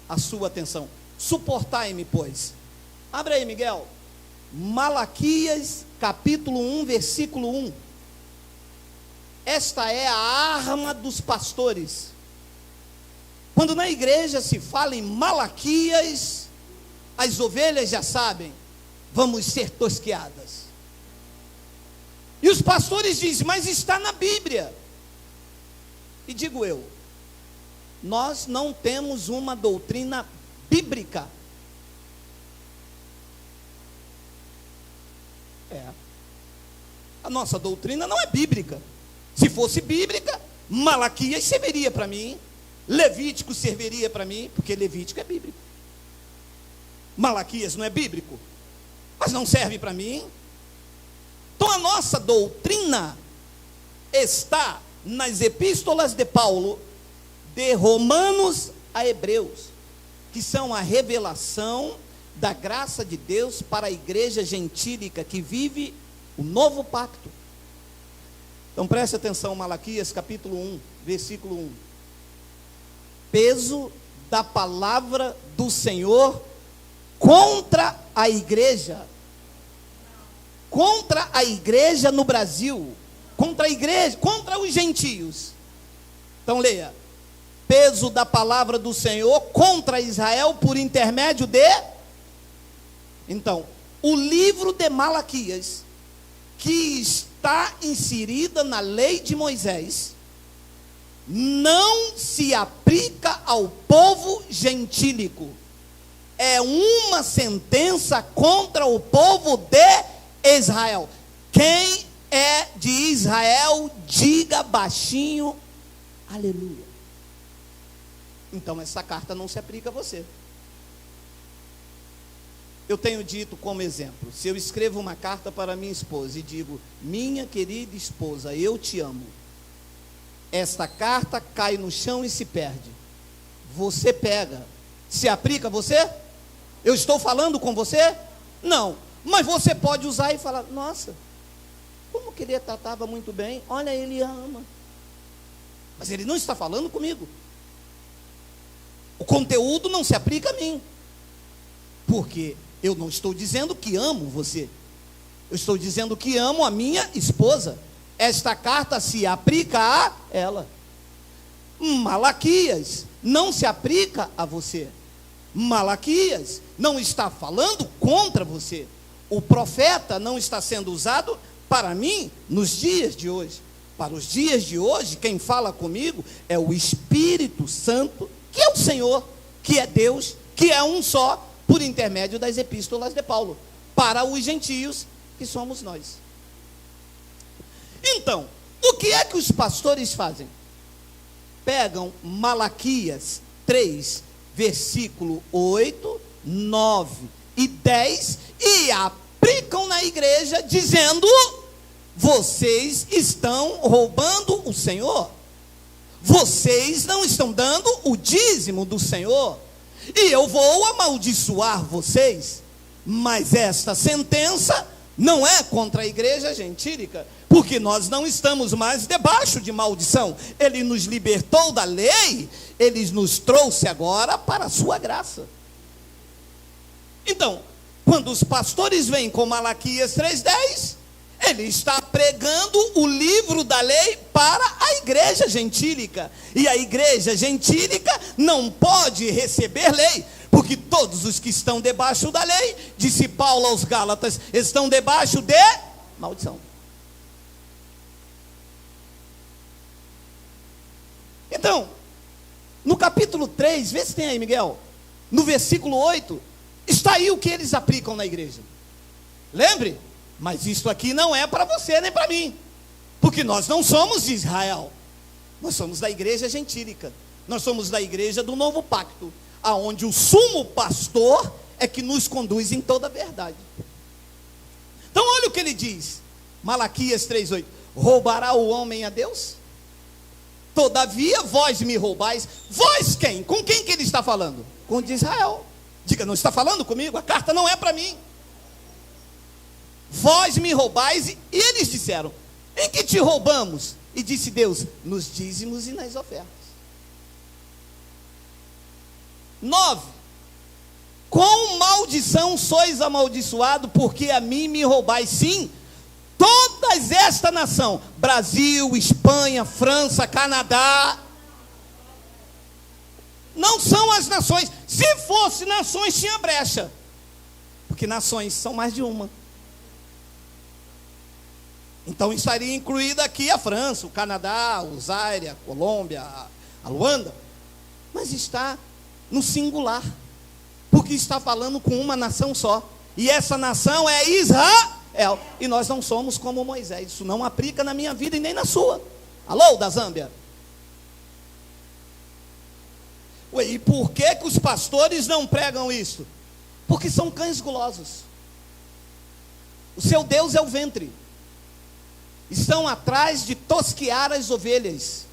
a sua atenção. Suportai-me, pois. Abre aí, Miguel. Malaquias, capítulo 1, versículo 1. Esta é a arma dos pastores. Quando na igreja se fala em Malaquias, as ovelhas já sabem, vamos ser tosqueadas. E os pastores dizem, mas está na Bíblia. E digo eu, nós não temos uma doutrina bíblica. A nossa doutrina não é bíblica. Se fosse bíblica, Malaquias serviria para mim, Levítico serviria para mim, porque Levítico é bíblico. Malaquias não é bíblico, mas não serve para mim. Então a nossa doutrina está nas epístolas de Paulo, de Romanos a Hebreus, que são a revelação da graça de Deus para a igreja gentílica que vive o novo pacto. Então preste atenção, Malaquias capítulo 1, versículo 1. Peso da palavra do Senhor contra a igreja no Brasil, contra a igreja, contra os gentios. Então leia, peso da palavra do Senhor contra Israel por intermédio de... Então, o livro de Malaquias, que está inserida na lei de Moisés, não se aplica ao povo gentílico. É uma sentença contra o povo de Israel. Quem é de Israel, diga baixinho, aleluia. Então essa carta não se aplica a você. Eu tenho dito como exemplo, se eu escrevo uma carta para minha esposa e digo, minha querida esposa, eu te amo, esta carta cai no chão e se perde. Você pega, se aplica a você? Eu estou falando com você? Não, mas você pode usar e falar, nossa, como que ele tratava muito bem, olha, ele ama, mas ele não está falando comigo. O conteúdo não se aplica a mim, porque eu não estou dizendo que amo você, eu estou dizendo que amo a minha esposa. Esta carta se aplica a ela. Malaquias não se aplica a você. Malaquias não está falando contra você. O profeta não está sendo usado para mim nos dias de hoje. Para os dias de hoje, quem fala comigo é o Espírito Santo, que é o Senhor, que é Deus, que é um só, por intermédio das epístolas de Paulo, para os gentios, que somos nós. Então, o que é que os pastores fazem? Pegam Malaquias 3, versículo 8, 9 e 10 e aplicam na igreja, dizendo, vocês estão roubando o Senhor, vocês não estão dando o dízimo do Senhor, e eu vou amaldiçoar vocês. Mas esta sentença não é contra a igreja gentílica, porque nós não estamos mais debaixo de maldição. Ele nos libertou da lei, ele nos trouxe agora para a sua graça. Então, quando os pastores vêm com Malaquias 3,10, ele está pregando o livro da lei para a igreja gentílica. E a igreja gentílica não pode receber lei, porque todos os que estão debaixo da lei, disse Paulo aos Gálatas, estão debaixo de maldição. Então, no capítulo 3, vê se tem aí, Miguel, no versículo 8, está aí o que eles aplicam na igreja. Lembre? Mas isso aqui não é para você nem para mim, porque nós não somos de Israel, nós somos da igreja gentílica, nós somos da igreja do novo pacto, aonde o sumo pastor é que nos conduz em toda a verdade. Então olha o que ele diz, Malaquias 3,8, roubará o homem a Deus? Todavia vós me roubais. Vós quem? Com quem que ele está falando? Com o de Israel. Diga, não está falando comigo? A carta não é para mim. Vós me roubais. E eles disseram, em que te roubamos? E disse Deus, nos dízimos e nas ofertas. 9. Com maldição sois amaldiçoado, porque a mim me roubais. Sim, todas esta nação, Brasil, Espanha, França, Canadá, não são as nações. Se fosse nações, tinha brecha, porque nações são mais de uma. Então estaria incluída aqui a França, o Canadá, o Zaire, a Colômbia, a Luanda, mas está no singular, porque está falando com uma nação só, e essa nação é Israel, e nós não somos como Moisés. Isso não aplica na minha vida e nem na sua. Alô, da Zâmbia? Ué, e por que os pastores não pregam isso? Porque são cães gulosos. O seu Deus é o ventre. Estão atrás de tosquear as ovelhas.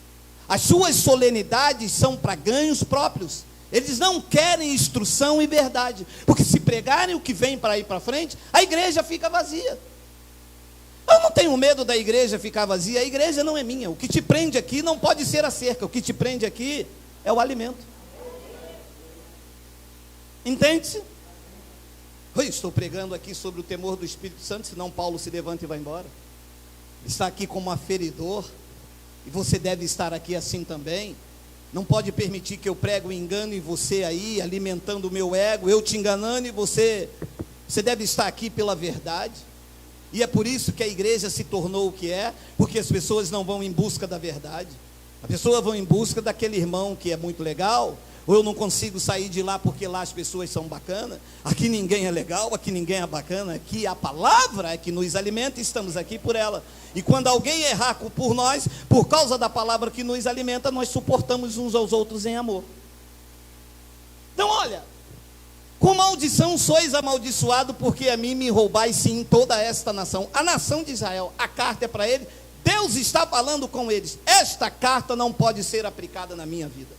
As suas solenidades são para ganhos próprios. Eles não querem instrução e verdade, porque se pregarem o que vem para ir para frente, a igreja fica vazia. Eu não tenho medo da igreja ficar vazia. A igreja não é minha. O que te prende aqui não pode ser a cerca. O que te prende aqui é o alimento. Entende-se? Eu estou pregando aqui sobre o temor do Espírito Santo, senão Paulo se levanta e vai embora. Está aqui como aferidor, e você deve estar aqui assim também. Não pode permitir que eu pregue o engano em você aí, alimentando o meu ego, eu te enganando, e você deve estar aqui pela verdade. E é por isso que a igreja se tornou o que é, porque as pessoas não vão em busca da verdade. As pessoas vão em busca daquele irmão que é muito legal, ou eu não consigo sair de lá porque lá as pessoas são bacanas. Aqui ninguém é legal, aqui ninguém é bacana, aqui a palavra é que nos alimenta e estamos aqui por ela. E quando alguém errar por nós, por causa da palavra que nos alimenta, nós suportamos uns aos outros em amor. Então olha, com maldição sois amaldiçoado, porque a mim me roubais sim toda esta nação. A nação de Israel, a carta é para ele, Deus está falando com eles. Esta carta não pode ser aplicada na minha vida.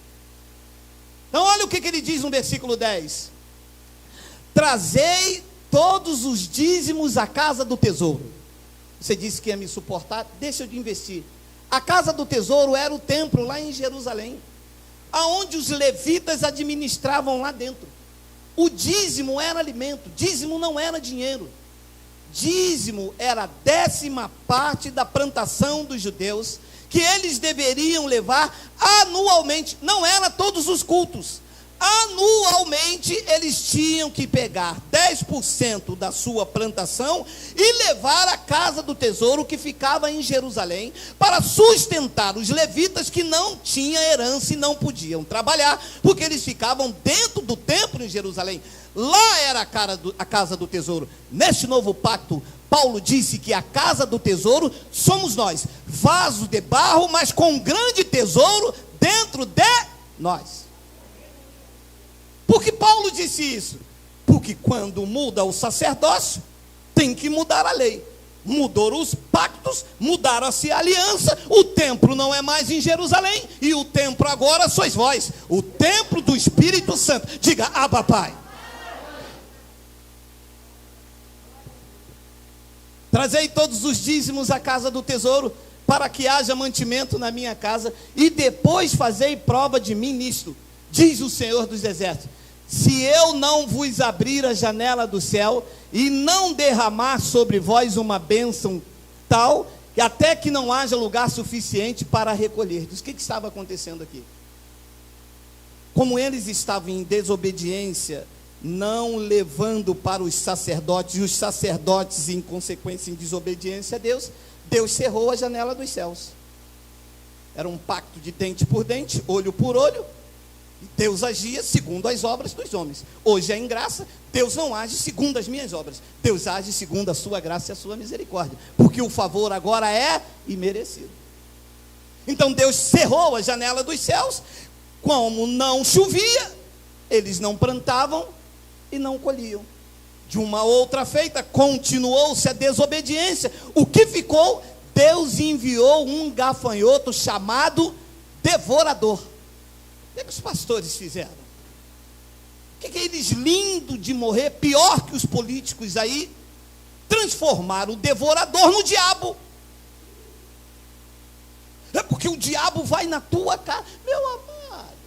Então olha o que ele diz no versículo 10. Trazei todos os dízimos à casa do tesouro. Você disse que ia me suportar, deixa eu te investir. A casa do tesouro era o templo lá em Jerusalém, aonde os levitas administravam lá dentro. O dízimo era alimento, dízimo não era dinheiro. Dízimo era a 10ª parte da plantação dos judeus, que eles deveriam levar anualmente. Não era todos os cultos. Anualmente eles tinham que pegar 10% da sua plantação e levar à casa do tesouro que ficava em Jerusalém, para sustentar os levitas que não tinham herança e não podiam trabalhar, porque eles ficavam dentro do templo em Jerusalém. Lá era a casa do tesouro. Neste novo pacto, Paulo disse que a casa do tesouro somos nós, vaso de barro, mas com grande tesouro dentro de nós. Por que Paulo disse isso? Porque quando muda o sacerdócio, tem que mudar a lei. Mudaram os pactos, mudaram-se a aliança, o templo não é mais em Jerusalém, e o templo agora sois vós, o templo do Espírito Santo. Diga, Abba, Pai. Trazei todos os dízimos à casa do tesouro, para que haja mantimento na minha casa, e depois fazei prova de mim nisto, diz o Senhor dos Exércitos. Se eu não vos abrir a janela do céu, e não derramar sobre vós uma bênção tal, que até que não haja lugar suficiente para recolher. O que estava acontecendo aqui? Como eles estavam em desobediência, não levando para os sacerdotes, e os sacerdotes em consequência em desobediência a Deus, Deus cerrou a janela dos céus. Era um pacto de dente por dente, olho por olho, e Deus agia segundo as obras dos homens. Hoje é em graça, Deus não age segundo as minhas obras, Deus age segundo a sua graça e a sua misericórdia, porque o favor agora é imerecido. Então Deus cerrou a janela dos céus. Como não chovia, eles não plantavam e não colhiam. De uma outra feita, continuou-se a desobediência. O que ficou? Deus enviou um gafanhoto chamado devorador. O que os pastores fizeram? O que eles, lindo de morrer, pior que os políticos aí, transformaram o devorador no diabo. É porque o diabo vai na tua casa, meu amado.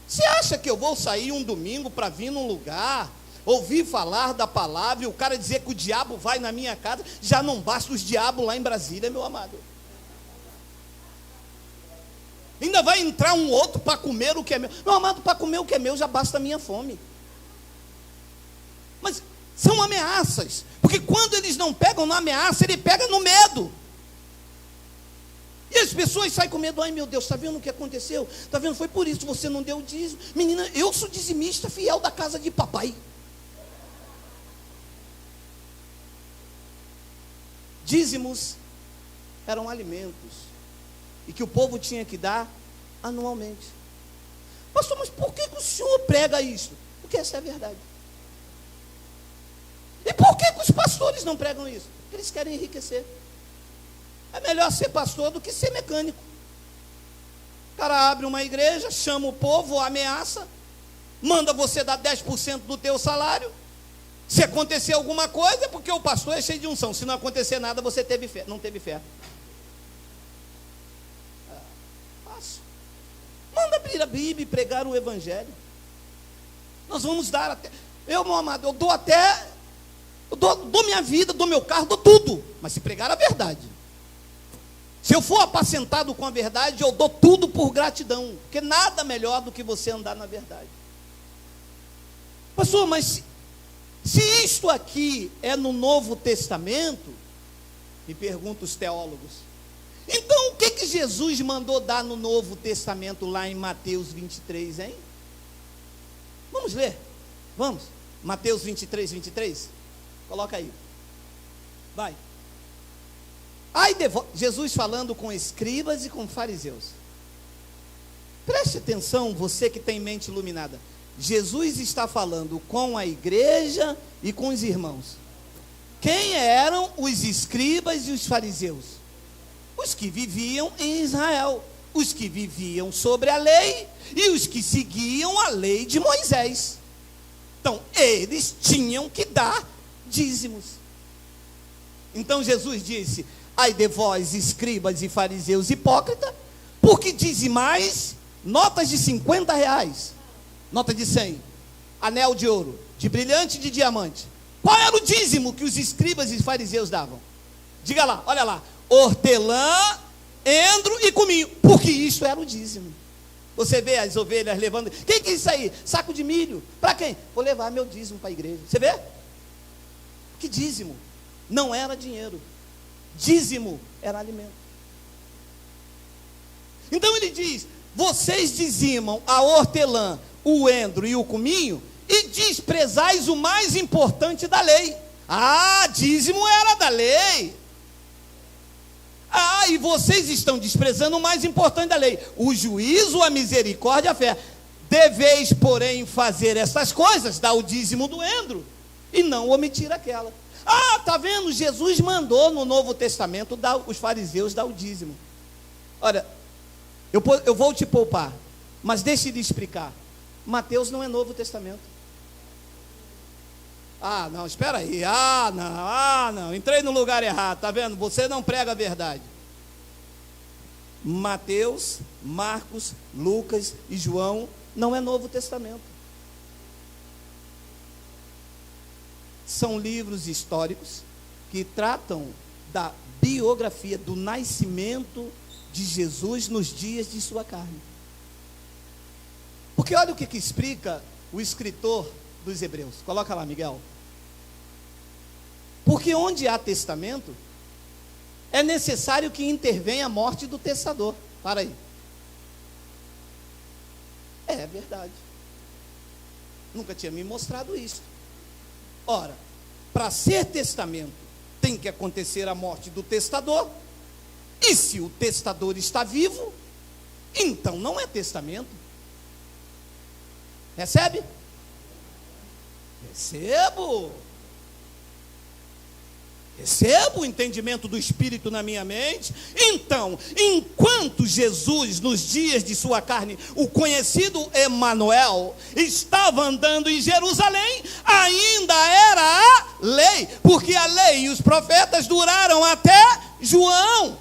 Você acha que eu vou sair um domingo para vir num lugar, ouvir falar da palavra e o cara dizer que o diabo vai na minha casa? Já não basta os diabos lá em Brasília, meu amado. Ainda vai entrar um outro para comer o que é meu. Meu amado, para comer o que é meu já basta a minha fome. Mas são ameaças, porque quando eles não pegam na ameaça, ele pega no medo. E as pessoas saem com medo. Ai meu Deus, está vendo o que aconteceu? Está vendo, foi por isso que você não deu o dízimo. Menina, eu sou dizimista fiel da casa de papai. Dízimos eram alimentos e que o povo tinha que dar anualmente. Pastor, mas por que o senhor prega isso? Porque essa é a verdade. E por que os pastores não pregam isso? Porque eles querem enriquecer. É melhor ser pastor do que ser mecânico. O cara abre uma igreja, chama o povo, ameaça, manda você dar 10% do teu salário. Se acontecer alguma coisa, é porque o pastor é cheio de unção. Se não acontecer nada, você teve fé. Não teve fé. Fácil. Manda abrir a Bíblia e pregar o Evangelho. Nós vamos dar até. Meu amado, eu dou até. Eu dou minha vida, dou meu carro, dou tudo. Mas se pregar a verdade. Se eu for apacentado com a verdade, eu dou tudo por gratidão. Porque nada melhor do que você andar na verdade. Pastor, mas se isto aqui é no Novo Testamento, me perguntam os teólogos, então o que Jesus mandou dar no Novo Testamento lá em Mateus 23, hein? Vamos ler? Vamos? Mateus 23, 23? Coloca aí. Vai. Jesus falando com escribas e com fariseus. Preste atenção, você que tem mente iluminada. Jesus está falando com a igreja e com os irmãos. Quem eram os escribas e os fariseus? Os que viviam em Israel, os que viviam sobre a lei e os que seguiam a lei de Moisés. Então, eles tinham que dar dízimos. Então Jesus disse: ai de vós, escribas e fariseus hipócritas, porque dizimais notas de R$50, nota de 100, anel de ouro, de brilhante e de diamante. Qual era o dízimo que os escribas e fariseus davam? Diga lá, olha lá: hortelã, endro e cominho, porque isso era o dízimo. Você vê as ovelhas levando. Quem que é isso aí? Saco de milho. Para quem? Vou levar meu dízimo para a igreja. Você vê? Que dízimo? Não era dinheiro. Dízimo era alimento. Então ele diz: vocês dizimam a hortelã, o endro e o cominho, e desprezais o mais importante da lei. Ah, dízimo era da lei. Ah, e vocês estão desprezando o mais importante da lei: o juízo, a misericórdia e a fé. Deveis, porém, fazer essas coisas, dar o dízimo do endro, e não omitir aquela. Ah, está vendo? Jesus mandou no Novo Testamento os fariseus dar o dízimo. Olha, eu vou te poupar, mas deixe de explicar. Mateus não é Novo Testamento. Ah, não, espera aí. Ah, não, entrei no lugar errado, está vendo? Você não prega a verdade. Mateus, Marcos, Lucas e João não é Novo Testamento. São livros históricos que tratam da biografia, do nascimento de Jesus nos dias de sua carne. Porque olha o que explica o escritor dos Hebreus. Coloca lá, Miguel. Porque onde há testamento, é necessário que intervenha a morte do testador. Para aí. É verdade. Nunca tinha me mostrado isso. Ora, para ser testamento, tem que acontecer a morte do testador. E se o testador está vivo, então não é testamento. Recebe? Recebo o entendimento do Espírito na minha mente. Então, enquanto Jesus, nos dias de sua carne, o conhecido Emanuel, estava andando em Jerusalém, ainda era a lei, porque a lei e os profetas duraram até João.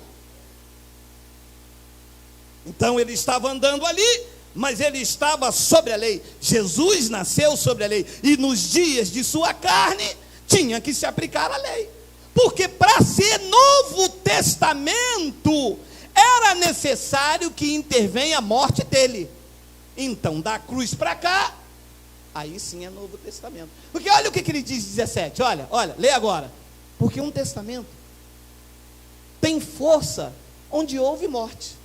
Então ele estava andando ali, mas ele estava sobre a lei. Jesus nasceu sobre a lei, e nos dias de sua carne, tinha que se aplicar a lei. Porque para ser Novo Testamento, era necessário que intervenha a morte dele. Então, da cruz para cá, aí sim é Novo Testamento. Porque olha o que ele diz, 17, olha, lê agora. Porque um testamento tem força onde houve morte.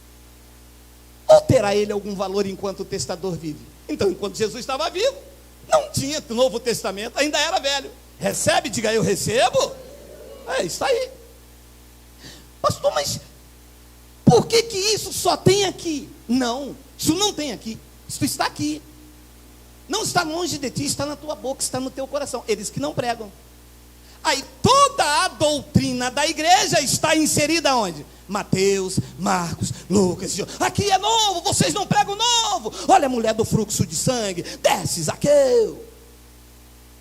Ou terá ele algum valor enquanto o testador vive? Então, enquanto Jesus estava vivo, não tinha Novo Testamento, ainda era velho. Recebe, diga eu recebo. É isso aí. Pastor, mas por que isso só tem aqui? Não, isso não tem aqui. Isso está aqui. Não está longe de ti, está na tua boca, está no teu coração. Eles que não pregam. Aí toda a doutrina da igreja está inserida onde? Mateus, Marcos, Lucas, João. Aqui é novo, vocês não pregam novo. Olha a mulher do fluxo de sangue, desce, Zaqueu.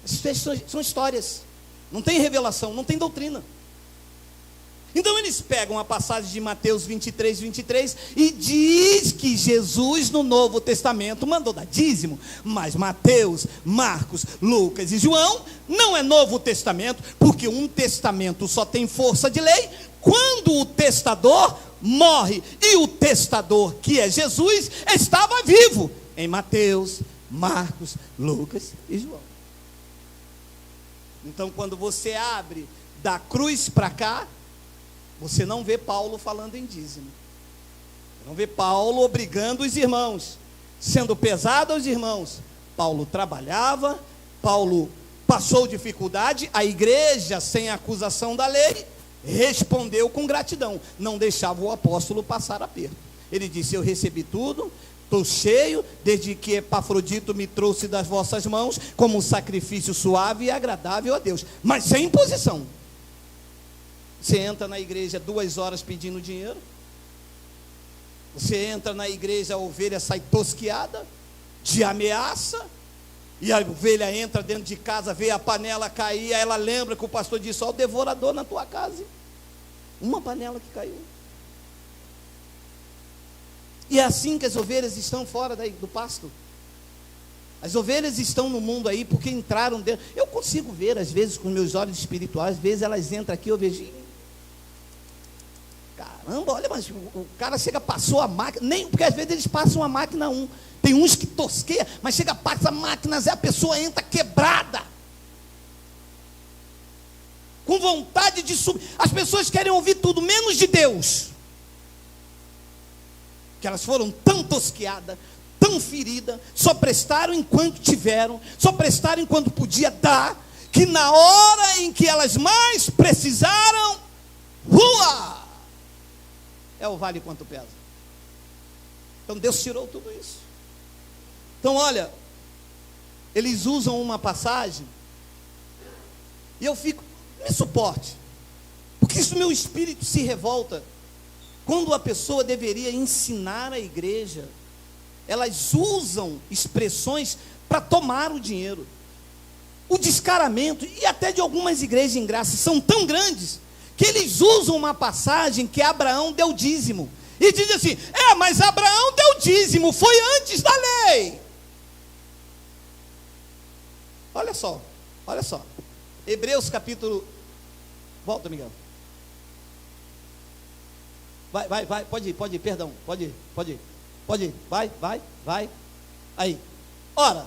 Essas são histórias. Não tem revelação, não tem doutrina. Então eles pegam a passagem de Mateus 23, 23 e diz que Jesus no Novo Testamento mandou dar dízimo, mas Mateus, Marcos, Lucas e João não é Novo Testamento, porque um testamento só tem força de lei quando o testador morre, e o testador, que é Jesus, estava vivo em Mateus, Marcos, Lucas e João. Então quando você abre da cruz para cá, você não vê Paulo falando em dízimo. Não vê Paulo obrigando os irmãos, sendo pesado aos irmãos. Paulo trabalhava, Paulo passou dificuldade, a igreja, sem acusação da lei, respondeu com gratidão. Não deixava o apóstolo passar aperto. Ele disse: eu recebi tudo, estou cheio, desde que Epafrodito me trouxe das vossas mãos, como um sacrifício suave e agradável a Deus, mas sem imposição. Você entra na igreja 2 horas pedindo dinheiro. Você entra na igreja, a ovelha sai tosquiada, de ameaça. E a ovelha entra dentro de casa, vê a panela cair, aí ela lembra que o pastor disse: ó, o devorador na tua casa. Uma panela que caiu. E é assim que as ovelhas estão fora do pasto. As ovelhas estão no mundo aí porque entraram dentro. Eu consigo ver às vezes com meus olhos espirituais. Às vezes elas entram aqui, eu vejo: caramba, olha, mas o cara chega, passou a máquina. Nem, porque às vezes eles passam a máquina tem uns que tosqueiam, mas chega, passa máquinas e a pessoa entra quebrada, com vontade de subir. As pessoas querem ouvir tudo, menos de Deus. Que elas foram tão tosqueadas, tão feridas, só prestaram enquanto tiveram, só prestaram enquanto podia dar, que na hora em que elas mais precisaram, é o vale quanto pesa. Então Deus tirou tudo isso. Então olha, eles usam uma passagem, e eu fico, me suporte, porque isso meu espírito se revolta, quando a pessoa deveria ensinar a igreja. Elas usam expressões para tomar o dinheiro. O descaramento, e até de algumas igrejas em graça, são tão grandes, que eles usam uma passagem que Abraão deu dízimo, e diz assim: mas Abraão deu dízimo, foi antes da lei. Olha só, Hebreus capítulo, volta, Miguel, vai, pode ir, perdão, pode ir, vai, aí, ora,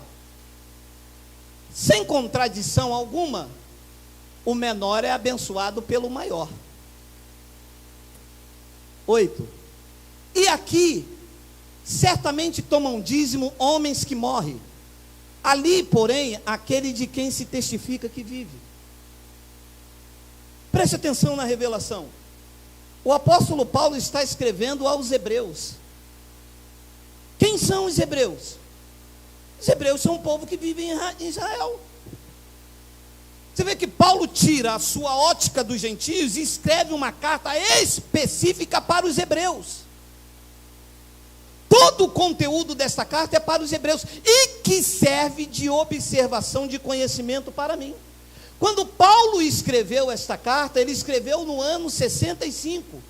sem contradição alguma, o menor é abençoado pelo maior. 8, e aqui, certamente tomam dízimo homens que morrem, ali, porém, aquele de quem se testifica que vive. Preste atenção na revelação. O apóstolo Paulo está escrevendo aos hebreus. Quem são os hebreus? Os hebreus são um povo que vive em Israel. Você vê que Paulo tira a sua ótica dos gentios e escreve uma carta específica para os hebreus. Todo o conteúdo desta carta é para os hebreus, e que serve de observação, de conhecimento para mim. Quando Paulo escreveu esta carta, ele escreveu no ano 65,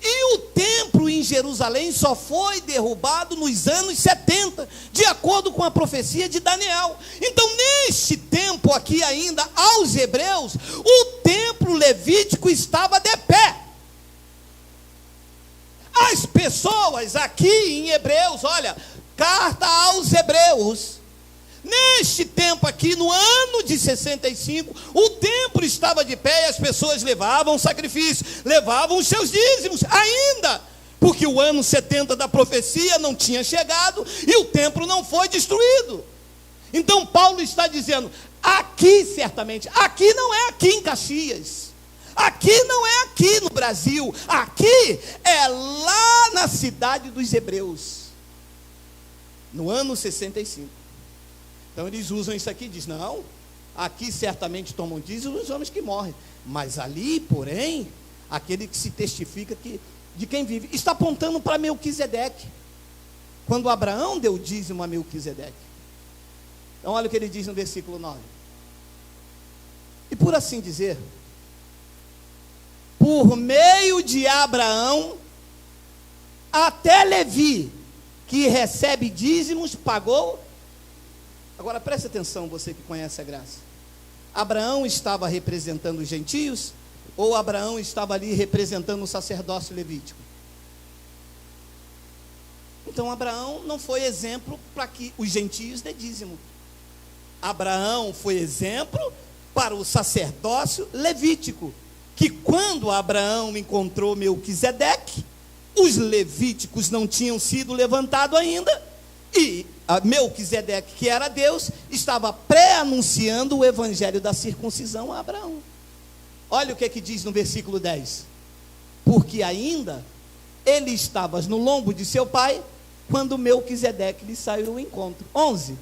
E o templo em Jerusalém só foi derrubado nos anos 70, de acordo com a profecia de Daniel. Então, neste tempo aqui ainda, aos hebreus, o templo levítico estava de pé. As pessoas aqui em Hebreus, olha, carta aos Hebreus, neste tempo aqui, no ano de 65, o templo estava de pé e as pessoas levavam sacrifício, levavam os seus dízimos, ainda, porque o ano 70 da profecia não tinha chegado e o templo não foi destruído. Então Paulo está dizendo, aqui certamente, aqui não é aqui em Caxias, aqui não é aqui no Brasil, aqui é lá na cidade dos Hebreus, no ano 65. Então eles usam isso aqui e dizem, não, aqui certamente tomam dízimo os homens que morrem, mas ali, porém, aquele que se testifica que, de quem vive, está apontando para Melquisedeque, quando Abraão deu dízimo a Melquisedeque. Então olha o que ele diz no versículo 9, e por assim dizer, por meio de Abraão, até Levi, que recebe dízimos, pagou. Agora preste atenção, você que conhece a graça. Abraão estava representando os gentios, ou Abraão estava ali representando o sacerdócio levítico? Então Abraão não foi exemplo para que os gentios dê dízimo. Abraão foi exemplo para o sacerdócio levítico, que quando Abraão encontrou Melquisedeque, os levíticos não tinham sido levantados ainda, e Melquisedeque, que era Deus, estava pré-anunciando o evangelho da circuncisão a Abraão. Olha o que diz no versículo 10, porque ainda ele estava no lombo de seu pai, quando Melquisedeque lhe saiu ao encontro. 11,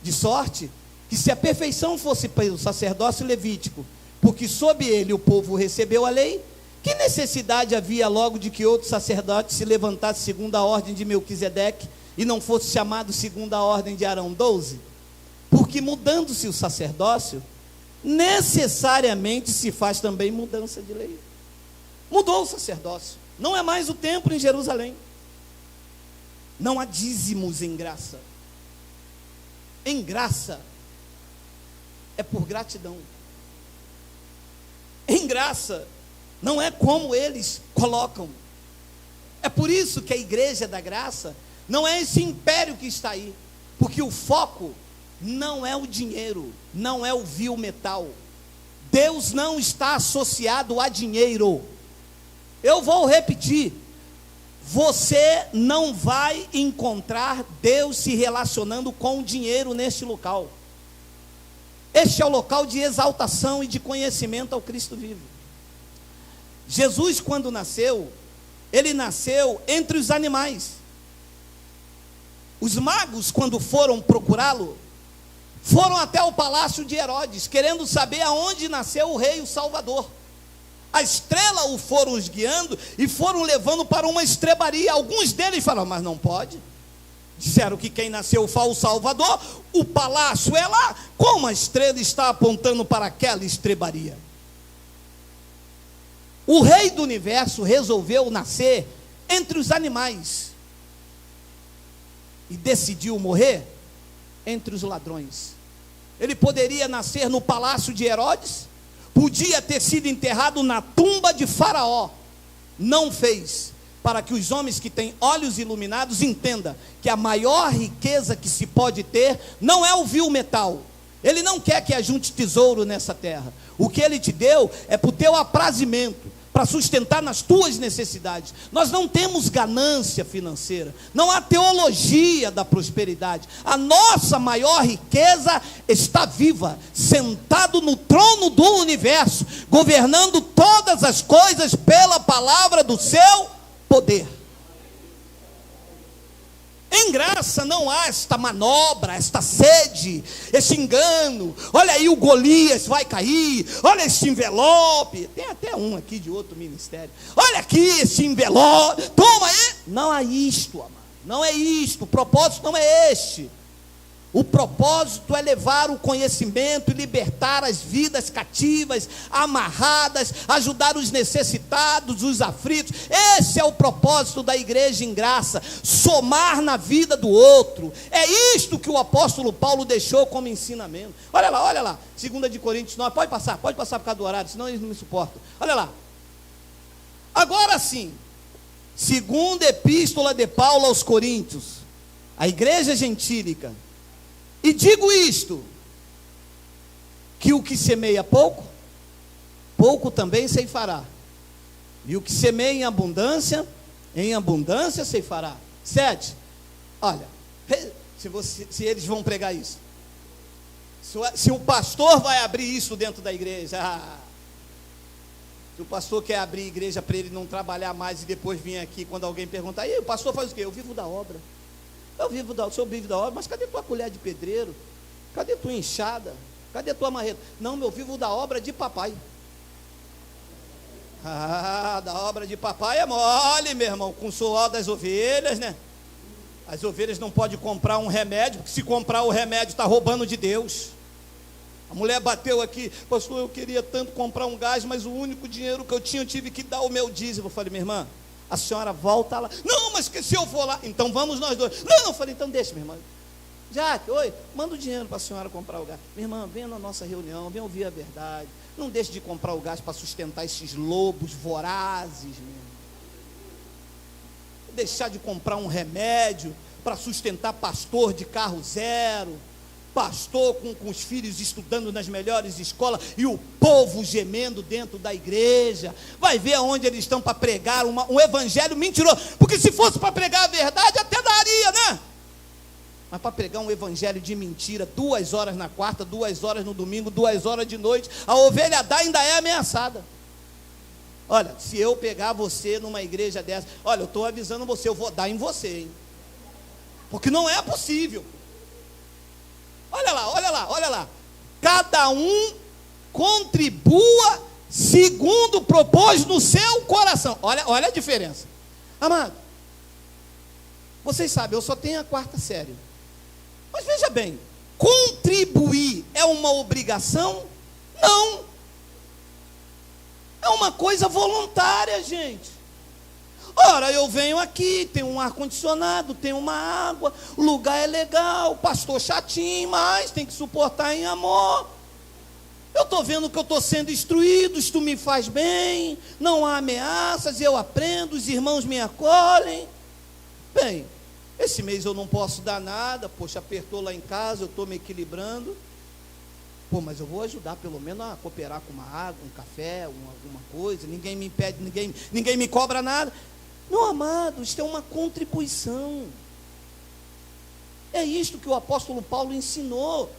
de sorte que se a perfeição fosse pelo sacerdócio levítico, porque sob ele o povo recebeu a lei, que necessidade havia logo de que outro sacerdote se levantasse segundo a ordem de Melquisedeque, e não fosse chamado segundo a ordem de Arão? 12, porque mudando-se o sacerdócio, necessariamente se faz também mudança de lei. Mudou o sacerdócio, não é mais o templo em Jerusalém, não há dízimos em graça. Em graça é por gratidão. Em graça não é como eles colocam. É por isso que a igreja da graça não é esse império que está aí, porque o foco não é o dinheiro, não é o vil metal. Deus não está associado a dinheiro. Eu vou repetir, você não vai encontrar Deus se relacionando com o dinheiro neste local. Este é o local de exaltação e de conhecimento ao Cristo vivo. Jesus, quando nasceu, ele nasceu entre os animais. Os magos, quando foram procurá-lo, foram até o palácio de Herodes, querendo saber aonde nasceu o rei, o Salvador. A estrela o foram os guiando e foram levando para uma estrebaria. Alguns deles falaram, mas não pode. Disseram que quem nasceu foi o Salvador, o palácio é lá, como a estrela está apontando para aquela estrebaria? O rei do universo resolveu nascer entre os animais e decidiu morrer entre os ladrões. Ele poderia nascer no palácio de Herodes, podia ter sido enterrado na tumba de Faraó, não fez, para que os homens que têm olhos iluminados entendam que a maior riqueza que se pode ter não é o vil metal. Ele não quer que ajunte tesouro nessa terra. O que ele te deu é para o teu aprazimento, para sustentar nas tuas necessidades. Nós não temos ganância financeira, não há teologia da prosperidade. A nossa maior riqueza está viva, sentado no trono do universo, governando todas as coisas pela palavra do seu poder. Em graça não há esta manobra, esta sede, esse engano. Olha aí, o Golias vai cair. Olha esse envelope. Tem até um aqui de outro ministério. Olha aqui esse envelope. Toma aí. Não é isto, amado. Não é isto. O propósito não é este. O propósito é levar o conhecimento e libertar as vidas cativas, amarradas, ajudar os necessitados, os aflitos. Esse é o propósito da igreja em graça, somar na vida do outro. É isto que o apóstolo Paulo deixou como ensinamento. Olha lá, 2 de Coríntios 9, pode passar por causa do horário, senão eles não me suportam. Olha lá. Agora sim, segunda epístola de Paulo aos Coríntios, a igreja gentílica. E digo isto, que o que semeia pouco, pouco também ceifará. E o que semeia em abundância ceifará. 7. Olha, se eles vão pregar isso. Se o pastor vai abrir isso dentro da igreja, se o pastor quer abrir a igreja para ele não trabalhar mais e depois vir aqui quando alguém perguntar, e o pastor faz o quê? Eu vivo da obra. O senhor vive da obra, mas cadê tua colher de pedreiro? Cadê tua enxada? Cadê tua marreta? Não, eu vivo da obra de papai. Da obra de papai é mole, meu irmão, com o suor das ovelhas, né? As ovelhas não podem comprar um remédio, porque se comprar o remédio está roubando de Deus. A mulher bateu aqui, pastor, eu queria tanto comprar um gás, mas o único dinheiro que eu tinha, eu tive que dar o meu dízimo. Eu falei, minha irmã, a senhora volta lá. Não, mas que se eu for lá, então vamos nós dois. Não, eu falei, então deixa, minha irmã. Jaque, oi, manda o dinheiro para a senhora comprar o gás. Minha irmã, venha na nossa reunião, venha ouvir a verdade. Não deixe de comprar o gás para sustentar esses lobos vorazes, meu irmão. Deixar de comprar um remédio para sustentar pastor de carro zero, pastor com os filhos estudando nas melhores escolas e o povo gemendo dentro da igreja. Vai ver aonde eles estão para pregar um evangelho mentiroso, porque se fosse para pregar a verdade até daria, né? Mas para pregar um evangelho de mentira, 2 horas na quarta, 2 horas no domingo, 2 horas de noite, a ovelha dá ainda é ameaçada. Olha, se eu pegar você numa igreja dessa, olha, eu estou avisando você, eu vou dar em você, hein? Porque não é possível. Olha lá. Cada um contribua segundo propôs no seu coração. Olha a diferença. Amado, vocês sabem, eu só tenho a 4ª série. Mas veja bem, contribuir é uma obrigação? Não. É uma coisa voluntária, gente. Ora, eu venho aqui, tem um ar-condicionado, tem uma água, o lugar é legal, pastor chatinho, mas tem que suportar em amor. Eu estou vendo que eu estou sendo instruído, isto me faz bem, não há ameaças, eu aprendo, os irmãos me acolhem. Bem, esse mês eu não posso dar nada, poxa, apertou lá em casa, eu estou me equilibrando. Pô, mas eu vou ajudar pelo menos a cooperar com uma água, um café, alguma coisa, ninguém me impede, ninguém me cobra nada. Não, amado, isto é uma contribuição. É isto que o apóstolo Paulo ensinou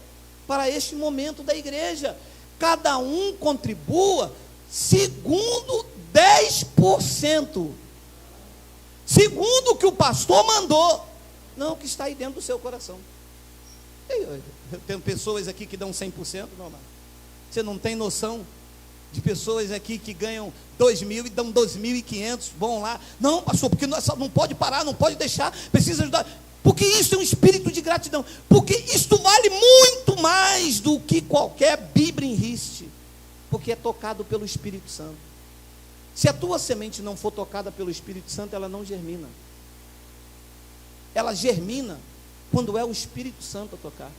para este momento da igreja. Cada um contribua segundo 10%. Segundo o que o pastor mandou. Não o que está aí dentro do seu coração. Eu tenho pessoas aqui que dão 100%, não, amado. Você não tem noção de pessoas aqui que ganham 2.000 e dão 2.500, vão lá, não, pastor, porque não pode parar, não pode deixar, precisa ajudar, porque isso é um espírito de gratidão, porque isto vale muito mais do que qualquer Bíblia em riste, porque é tocado pelo Espírito Santo. Se a tua semente não for tocada pelo Espírito Santo, ela não germina. Ela germina quando é o Espírito Santo a tocar.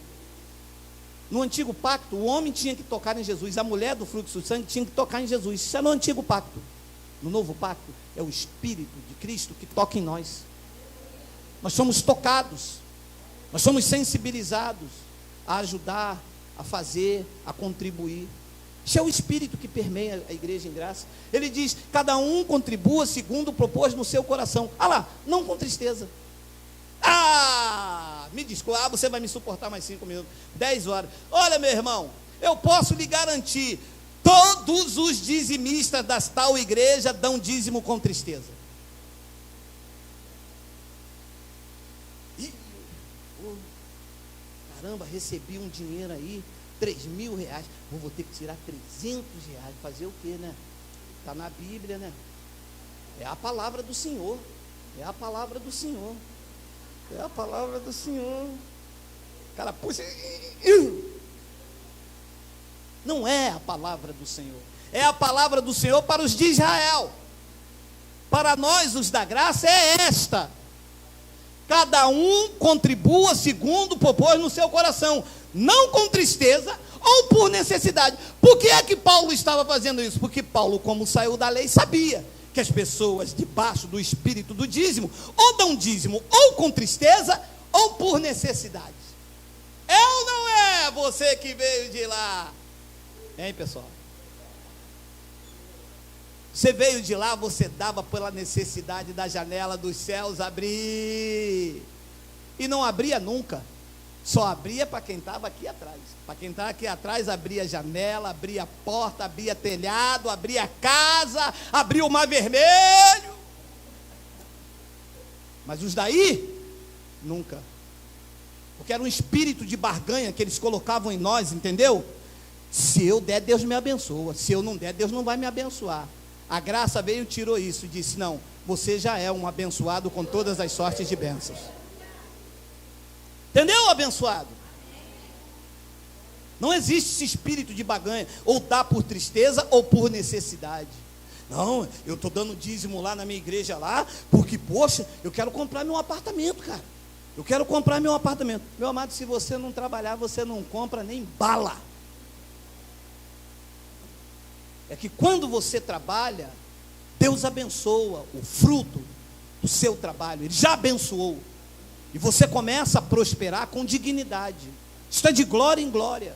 No antigo pacto, o homem tinha que tocar em Jesus, a mulher do fluxo de sangue tinha que tocar em Jesus. Isso é no antigo pacto. No novo pacto, é o Espírito de Cristo que toca em nós. Nós somos tocados, nós somos sensibilizados a ajudar, a fazer, a contribuir. Isso é o Espírito que permeia a igreja em graça. Ele diz, cada um contribua segundo propôs no seu coração. Ah lá, não com tristeza. Me desculpa, você vai me suportar mais 5 minutos, 10 horas. Olha, meu irmão, eu posso lhe garantir, todos os dizimistas da tal igreja dão dízimo com tristeza. Caramba, recebi um dinheiro aí, 3.000 reais, vou ter que tirar 300 reais, fazer o quê, né? Está na Bíblia, né? É a palavra do Senhor, é a palavra do Senhor. É a palavra do Senhor. O cara puxa. Não é a palavra do Senhor. É a palavra do Senhor para os de Israel. Para nós, os da graça, é esta: cada um contribua segundo propôs no seu coração, não com tristeza ou por necessidade. Por que é que Paulo estava fazendo isso? Porque Paulo, como saiu da lei, sabia que as pessoas debaixo do espírito do dízimo, ou dão dízimo ou com tristeza, ou por necessidade. É ou não é você que veio de lá? Hein, pessoal? Você veio de lá, você dava pela necessidade da janela dos céus abrir. E não abria nunca. Só abria para quem estava aqui atrás. Para quem estava aqui atrás, abria janela, abria porta, abria telhado, abria casa, abria o mar vermelho. Mas os daí, nunca. Porque era um espírito de barganha que eles colocavam em nós, entendeu? Se eu der, Deus me abençoa. Se eu não der, Deus não vai me abençoar. A graça veio e tirou isso e disse: não, você já é um abençoado com todas as sortes de bênçãos. Entendeu, abençoado? Não existe esse espírito de barganha, ou dá por tristeza ou por necessidade. Não, eu estou dando dízimo lá na minha igreja lá, porque, poxa, eu quero comprar meu apartamento, cara. Eu quero comprar meu apartamento. Meu amado, se você não trabalhar, você não compra nem bala. É que quando você trabalha, Deus abençoa o fruto do seu trabalho. Ele já abençoou. E você começa a prosperar com dignidade. Isso é de glória em glória.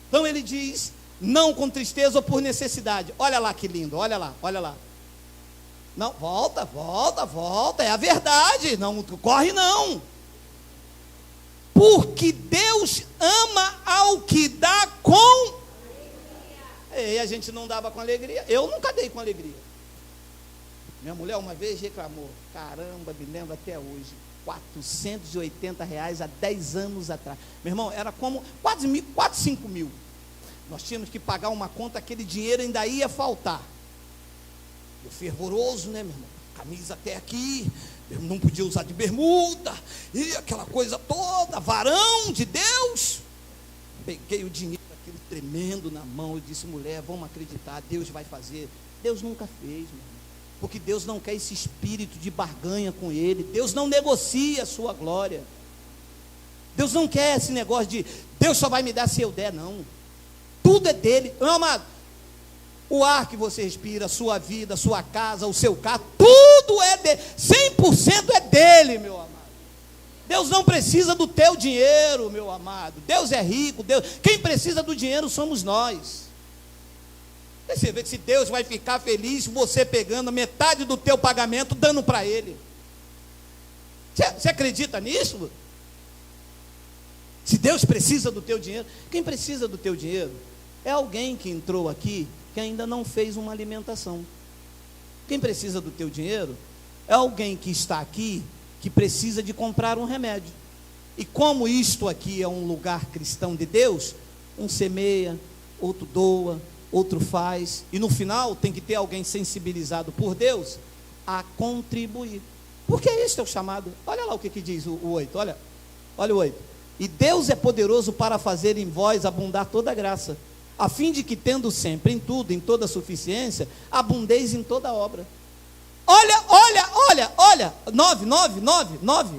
Então ele diz: não com tristeza ou por necessidade. Olha lá que lindo, olha lá, olha lá. Não, volta, é a verdade. Não corre não. Porque Deus ama ao que dá com. E a gente não dava com alegria. Eu nunca dei com alegria. Minha mulher uma vez reclamou. Caramba, me lembro até hoje. R$480 há 10 anos atrás. Meu irmão, era como 4, 5 mil. Nós tínhamos que pagar uma conta, aquele dinheiro ainda ia faltar. Eu fervoroso, né, meu irmão? Camisa até aqui, eu não podia usar de bermuda, e aquela coisa toda, varão de Deus. Peguei o dinheiro, aquele tremendo na mão, e disse: mulher, vamos acreditar, Deus vai fazer. Deus nunca fez, meu irmão. Porque Deus não quer esse espírito de barganha com Ele. Deus não negocia a sua glória. Deus não quer esse negócio de Deus só vai me dar se eu der, não. Tudo é dele. Meu amado, o ar que você respira, a sua vida, a sua casa, o seu carro, tudo é dele. 100% é dele, meu amado. Deus não precisa do teu dinheiro, meu amado. Deus é rico. Quem precisa do dinheiro somos nós. Você vê que se Deus vai ficar feliz você pegando metade do teu pagamento, dando para Ele. Você acredita nisso? Se Deus precisa do teu dinheiro, quem precisa do teu dinheiro é alguém que entrou aqui, que ainda não fez uma alimentação. Quem precisa do teu dinheiro é alguém que está aqui, que precisa de comprar um remédio. E como isto aqui é um lugar cristão de Deus, um semeia, outro doa, outro faz, e no final tem que ter alguém sensibilizado por Deus a contribuir. Porque este é o chamado. Olha lá o que diz o 8, olha o 8. E Deus é poderoso para fazer em vós abundar toda graça, a fim de que, tendo sempre em tudo, em toda suficiência, abundeis em toda obra. Olha,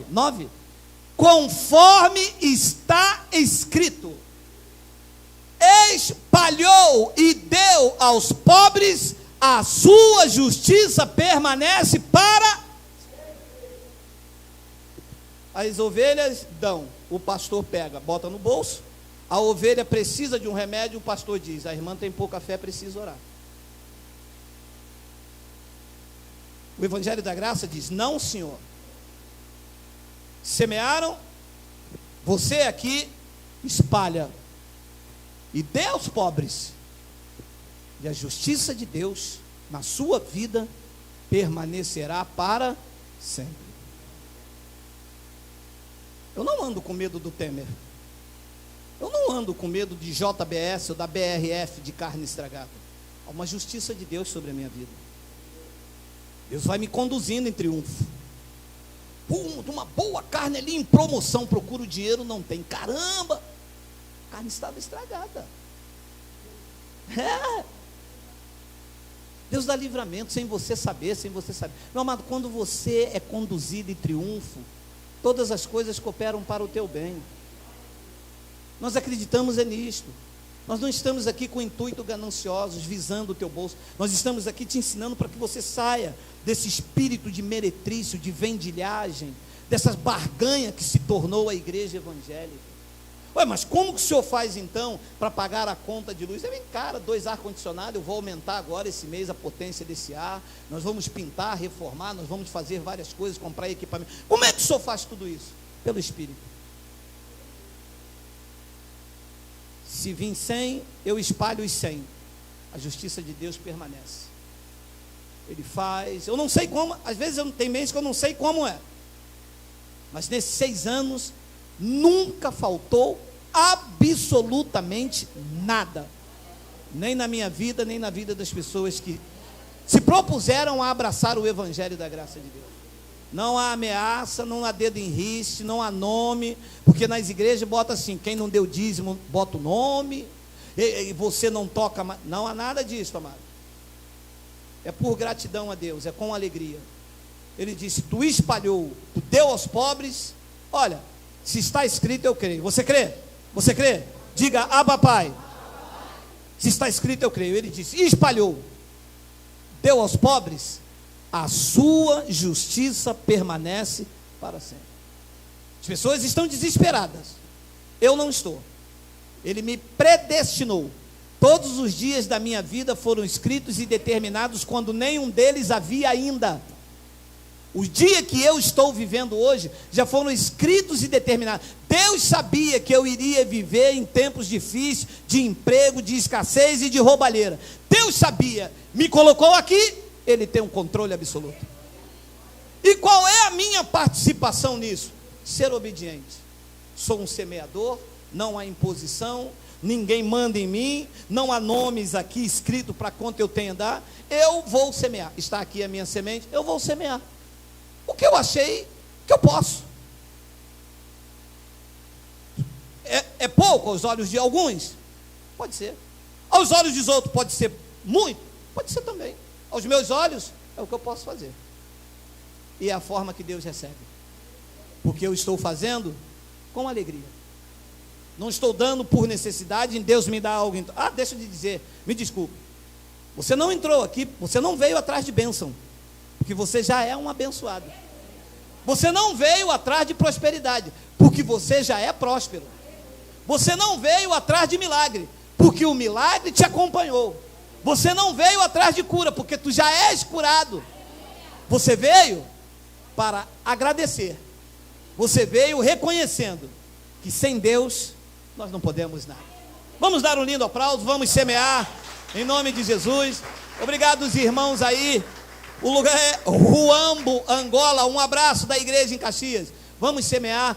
9, conforme está escrito: espalhou e deu aos pobres, a sua justiça permanece para. As ovelhas dão, o pastor pega, bota no bolso. A ovelha precisa de um remédio, o pastor diz: a irmã tem pouca fé, precisa orar. O Evangelho da Graça diz: não, senhor. Semearam, você aqui espalha e dê aos pobres, e a justiça de Deus na sua vida permanecerá para sempre. Eu não ando com medo do Temer. Eu não ando com medo de JBS ou da BRF de carne estragada. Há uma justiça de Deus sobre a minha vida. Deus vai me conduzindo em triunfo. De uma boa carne ali em promoção, procura o dinheiro, não tem. Caramba, a carne estava estragada. Deus dá livramento sem você saber, Meu amado, quando você é conduzido em triunfo, todas as coisas cooperam para o teu bem. Nós acreditamos nisto. Nós não estamos aqui com intuito gananciosos, visando o teu bolso. Nós estamos aqui te ensinando para que você saia desse espírito de meretrício, de vendilhagem, dessas barganhas que se tornou a igreja evangélica. Ué, mas como que o senhor faz então para pagar a conta de luz? Vem, cara, 2 ar-condicionado, eu vou aumentar agora esse mês a potência desse ar, nós vamos pintar, reformar, nós vamos fazer várias coisas, comprar equipamento. Como é que o senhor faz tudo isso? Pelo Espírito. Se vir 100, eu espalho os 100. A justiça de Deus permanece. Ele faz, eu não sei como, às vezes eu não tenho mês que eu não sei como é. Mas nesses 6 anos, nunca faltou absolutamente nada. Nem na minha vida, nem na vida das pessoas que se propuseram a abraçar o Evangelho da graça de Deus. Não há ameaça, não há dedo em riste, não há nome, porque nas igrejas bota assim, quem não deu dízimo, bota o nome, e você não toca mais. Não há nada disso, amado. É por gratidão a Deus, é com alegria. Ele disse, tu espalhou, tu deu aos pobres, olha, se está escrito eu creio. Você crê? Você crê? Diga, Abba Pai. Se está escrito eu creio. Ele disse, espalhou, deu aos pobres, a sua justiça permanece para sempre. As pessoas estão desesperadas. Eu não estou. Ele me predestinou. Todos os dias da minha vida foram escritos e determinados quando nenhum deles havia ainda. O dia que eu estou vivendo hoje já foram escritos e determinados. Deus sabia que eu iria viver em tempos difíceis, de emprego, de escassez e de roubalheira. Deus sabia, me colocou aqui. Ele tem um controle absoluto. E qual é a minha participação nisso? Ser obediente. Sou um semeador, não há imposição, ninguém manda em mim, não há nomes aqui escritos para quanto eu tenho a dar. Eu vou semear. Está aqui a minha semente, eu vou semear. O que eu achei que eu posso. É pouco aos olhos de alguns? Pode ser. Aos olhos dos outros pode ser muito? Pode ser também. Aos meus olhos, é o que eu posso fazer. E é a forma que Deus recebe. Porque eu estou fazendo com alegria. Não estou dando por necessidade, em Deus me dá algo. Deixa eu te dizer, me desculpe. Você não entrou aqui, você não veio atrás de bênção. Porque você já é um abençoado. Você não veio atrás de prosperidade. Porque você já é próspero. Você não veio atrás de milagre. Porque o milagre te acompanhou. Você não veio atrás de cura, porque tu já és curado. Você veio para agradecer. Você veio reconhecendo que sem Deus nós não podemos nada. Vamos dar um lindo aplauso, vamos semear em nome de Jesus. Obrigado os irmãos aí. O lugar é Ruambo, Angola. Um abraço da igreja em Caxias. Vamos semear.